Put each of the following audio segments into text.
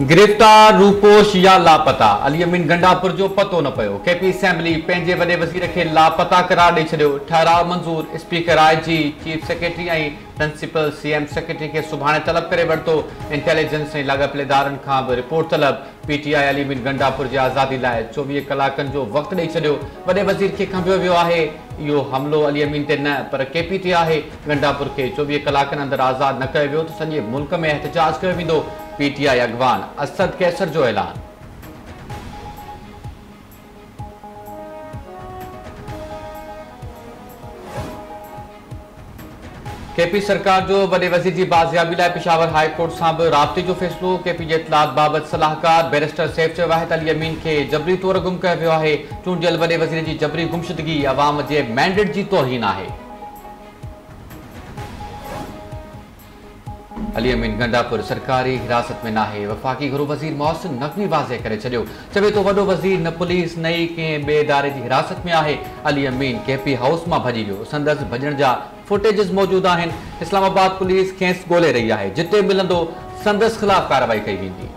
गिरफ्तार रूपोश या लापता अली अमीन गंडापुर जो पतो न पियो। केपी असेंबली पंहिंजे वॾे वज़ीर खे लापता करार ॾेई छॾियो। ठहराव मंज़ूर। स्पीकर IG, चीफ सेक्रेटरी ऐं प्रिंसिपल CM सेक्रेटरी खे सुभाणे तलब करे वरितो। इंटेलिजेंस ऐं लाॻापियल इदारनि खां बि रिपोर्ट तलब। PTI अली अमीन गंडापुर जी आज़ादी लाइ 24 कलाकनि जो वक़्तु ॾेई छॾियो। वॾे वज़ीर खे खंभियो वियो आहे। इहो हमलो अली अमीन ते न पर KP ते आहे। गंडापुर खे 24 कलाकनि अंदरि आज़ादु न कयो वियो त सॼे मुल्क में एहतजाज कयो वेंदो। PTI अॻवान असद कैसर जो ऐलान। KP सरकार जो वॾे वज़ीर जी बाज़ियाबी लाइ पेशावर हाई कोर्ट सां बि राब्ते जो फ़ैसिलो। KP जे इत्तलात बाबति सलाहकार बैरिस्टर सैफ चयो आहे त अली अमीन खे जबरी तौर गुम कयो वियो आहे। चूंडियल वॾे वज़ीर जी जबरी गुमशुदगी अवाम जे मैंडेट जी तौहीन आहे। अली अमीन गंडापुर सरकारी हिरासत में नाहे। वफ़ाक़ी घरू वज़ीर मोहसिन नक़वी वाज़े करे छॾियो। चवे तो वॾो वज़ीर न पुलिस न ई कंहिं ॿिए इदारे जी हिरासत में आहे। अली अमीन KP हाउस मां भॼी वियो। संदसि भॼण जा फुटेजिस मौजूद आहिनि। इस्लामाबाद पुलिस खेसि ॻोल्हे रही आहे। जिते मिलंदो संदसि ख़िलाफ़ कार्रवाई कई वेंदी।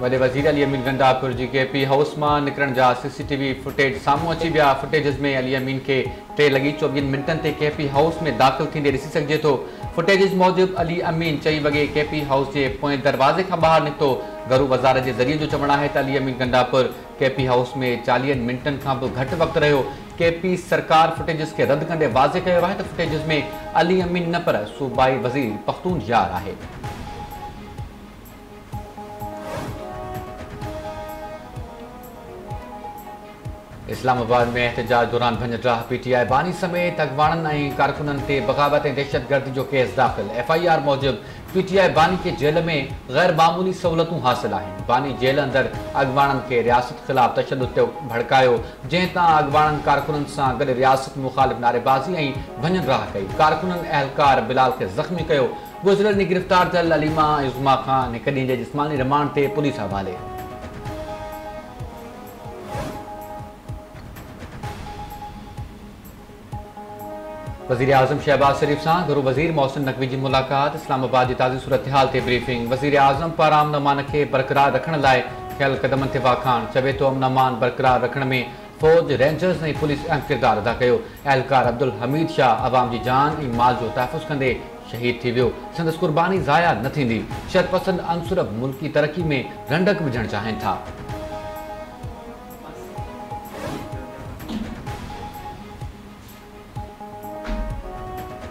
वॾे वज़ीर अली अमीन गंडापुर जी KP हाउस मां निकिरण जा CCTV फुटेज साम्हूं अची विया। फुटेजिस में अली अमीन खे 3:24 मिंटनि ते KP हाउस में दाख़िल थींदे ॾिसी सघिजे थो। फुटेजिस मूजिबि अली अमीन 4 वॻे KP हाउस जे पोएं दरवाज़े खां ॿाहिरि निकितो। घरू वज़ारत जे ज़रिए जो चवणु आहे त अली अमीन गंडापुर KP हाउस में 40 मिंटनि खां बि घटि वक़्तु रहियो। KP सरकार फुटेजिस खे रद्द कंदे वाज़े कयो आहे त फुटेजिस में अली अमीन न पर सूबाई वज़ीर पख्तूनख्वा आहे। इस्लामाबाद में एहतजाज दौरान भंजराह PTI बानी समेत अॻवाननि ऐं कारकुननि ते बग़ावत ऐं दहशतगर्दी जो केस दाख़िल। FIR मूजिबि PTI बानी खे जेल में गैर मामूली सहूलतूं हासिल आहिनि। बानी जेल अंदरि अॻवाननि खे रियासत ख़िलाफ़ तशद्दुद ते भड़कायो, जंहिं तां अॻवाननि कारकुननि सां गॾु रियासत मुख़ालिफ़ नारेबाज़ी ऐं भंजराह कई। कारकुननि अहलकार बिलाल खे ज़ख़्मी कयो। गुज़िरियल ॾींहुं गिरफ़्तार थियल अलीमा ऐं उज़मा ख़ान हिक ॾींहं जे जिस्मानी रिमांड ते पुलिस हवाले। वज़ीर आज़म शहबाज शरीफ सां घरू वज़ीर मोहसिन नक़वी जी मुलाक़ात। इस्लामाबाद जी ताज़ी सूरत हाल ते ब्रीफिंग। वज़ीर आज़म पारां अमन अमान खे बरक़रार रखण लाइ थियल क़दमनि ते वाखाण। चवे तो अमन अमान बरक़रार रखण में फ़ौज, रेंजर्स ऐं पुलिस अहम किरदारु अदा कयो। एहलकार अब्दुल हमीद शाह अवाम जी जान ऐं माल जो तहफ़ुज़ कंदे शहीद थी वियो। संदसि क़ुर्बानी ज़ाया न थींदी। शरपसंद अंसुर मुल्की तरक़ी में रंडक विझणु चाहिनि था।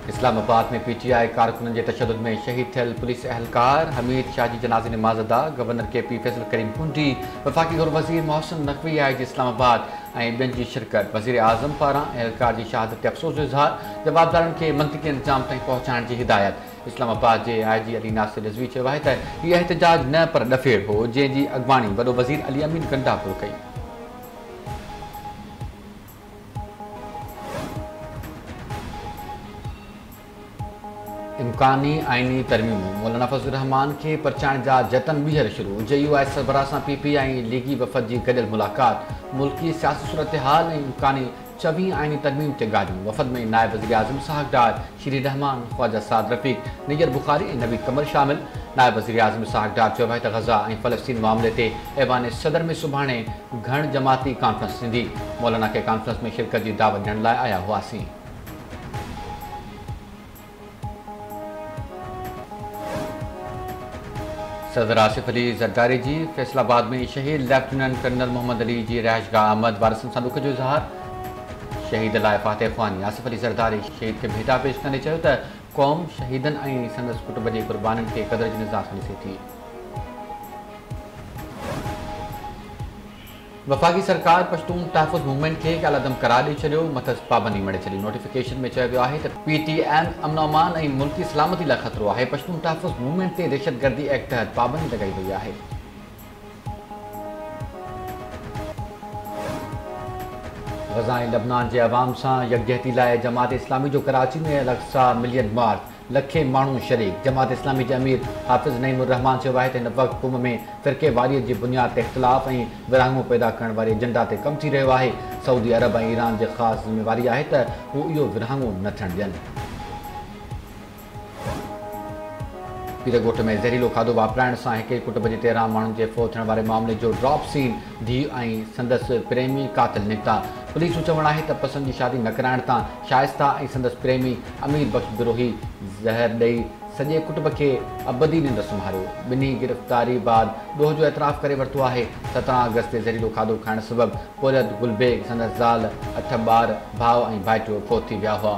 इस्लामाबाद में PTI कारकुननि जे तशद्दुद में शहीद थियल पुलिस एहलकार हमीद शाह जी जनाज़े नमाज़ अदा। गवर्नर KP फैज़ल करीम कुंडी, वफ़ाक़ी घरू वज़ीर मोहसिन नक़वी IG इस्लामाबाद ऐं ॿियनि जी शिरकत। वज़ीर आज़म पारां एहलकार जी शहादत ते अफ़सोस जो इज़हार। जवाबदारनि खे मंतिक़ी इंतजाम ताईं पहुचाइण जी हिदायत। इस्लामाबाद जे IG अली नासिर रिज़वी चयो आहे त हीअ एहतजाज न पर ॾफेड़ हो, जंहिंजी अॻवानी वॾो वज़ीर अली अमीन गंडापुर कई। इम्कानी आइनी तरमीमूं। मौलाना फज़लुर रहमान खे परचाइण जा जतन ॿीहर शुरू। JUI सरबराह सां PP ऐं लीगी वफ़द जी गॾियल मुलाक़ात। मुल्की सियासी सूरत हाल ऐं इम्कानी 24 आइनी तरमीम ते ॻाल्हियूं। वफ़द में नायब वज़ीर आज़म इसहाक़ डार, श्री रहमान, ख्वाजा साद रफ़ीक, निगर बुखारी ऐं नवीद कमर शामिल। नायब वज़ीर आज़म इसहाक़ डार चयो आहे त ग़ज़ा ऐं फ़लस्तीन मामले ते ऐवान सदर में सुभाणे घण जमाती कॉन्फ्रेंस थींदी। मौलाना खे कॉन्फ्रेंस में शिरकत जी दावत ॾियण लाइ आया हुआसीं। सदर आसिफ अली ज़रदारी जी फैसलाबाद में शहीद लेफ्टिनेंट कर्नल मोहम्मद अली जी रहायशगाह आमद। वारिसनि सां ॾुख जो इज़हार। शहीद लाइ फ़ातिह ख़्वानी। आसिफ अली ज़रदारी शहीद खे भेटा पेश कंदे चयो त क़ौम शहीदनि ऐं संदसि कुटुंब जी क़ुर्बानीनि खे क़दर जी निज़ार खणी सघे थी। वफ़ाक़ी सरकार पश्तून तहफ़ुज़ मूवमेंट खे कालादम करार ॾेई छॾियो। मथस पाबंदी मड़े छॾी। नोटिफिकेशन में चयो वियो आहे त PTM अमन अमान ऐं मुल्की सलामती लाइ ख़तरो आहे। पश्तून तहफ़ुज़ मूवमेंट ते दहशतगर्दी एक्ट तहत पाबंदी लॻाई वई आहे। ग़ज़ा ऐं लबनान जे अवाम सां यकजहती लाइ जमात इस्लामी जो कराची में अल-अक़सा मिलियन मार्च। लखे माण्हू शरीक। जमात इस्लामी जे अमीर हाफ़िज़ नईमुर रहमान चयो आहे त हिन वक़्तु क़ौम में फ़िरक़ेवारीअ जी बुनियाद ते इख़्तिलाफ़ ऐं विरहाङो पैदा करण वारे एजेंडा ते कमु थी रहियो आहे। सऊदी अरब ऐं ईरान जी ख़ासि ज़िम्मेवारी आहे त हू इहो विरहाङो न थियणु ॾियनि। पीरगोट में ज़हरीलो खाधो वापराइण सां हिक कुटुंब जे 13 माण्हुनि जे फ़ौत थियण वारे मामले जो ड्रॉप सीन धीउ ऐं संदसि प्रेमी कातिल निकिता। पुलिस जो चवणु आहे त पसंदि जी शादी न कराइण तां शाइस्ता ऐं संदसि प्रेमी अमीर बख्श बिरोही ज़हर ॾेई सॼे कुटुंब खे अबदी निंड सुम्हारियो। ॿिन्ही गिरफ़्तारी बाद ॾोह जो एतराफ़ करे वरितो आहे। 17 अगस्त ते ज़हरीलो खाधो खाइण सबबि पोलद गुलबेग संदसि ज़ाल 8 ॿार भाउ ऐं भाइटियो फ़ौत थी विया हुआ।